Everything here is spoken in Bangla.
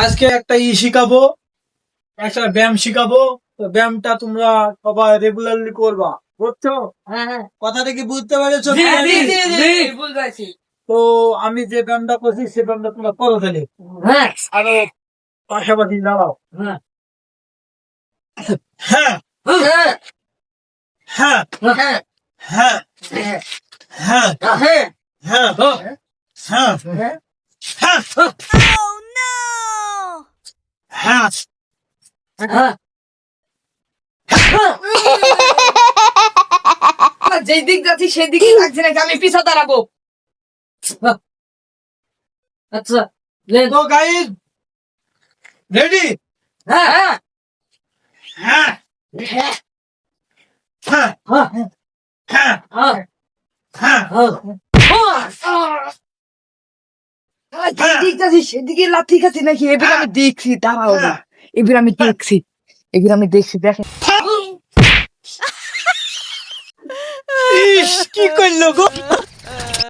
আজকে একটা শিখাবো, একটা ব্যায়াম শিখাবো। তো ব্যায়ামটা তোমরা সবাই রেগুলারলি করবা, বুঝছো? হ্যাঁ হ্যাঁ কথাটা কি বুঝতে পেরেছো? জি জি জি জি বুঝতে পারছি। তো আমি যে ব্যায়ামটা করছি সে ব্যায়ামটা তোমরা করো তাহলে। হ্যাঁ আরো পাশাপাশি দাঁড়াও। হ্যাঁ হ্যাঁ হ্যাঁ হ্যাঁ হ্যাঁ হ্যাঁ হ্যাঁ হ্যাঁ হ্যাঁ হ্যাঁ হ্যাঁ হ্যাঁ হ্যাঁ Oh no! হ্যাঁ হ্যাঁ যেই দিক যাচ্ছি সেই দিকে লাগছে নাকি আমি পিছা দাঁড়াবো। আচ্ছা লেন। তো গাইস রেডি? হ্যাঁ হ্যাঁ হ্যাঁ হ্যাঁ হ্যাঁ হ্যাঁ হ্যাঁ হ্যাঁ হ্যাঁ যেদিক যাচ্ছি সেদিকে লাথি খাচ্ছি নাকি এবার আমি দেখছি দাঁড়াও না এবার আমি দেখছি দেখেন ইস কি করলো গো?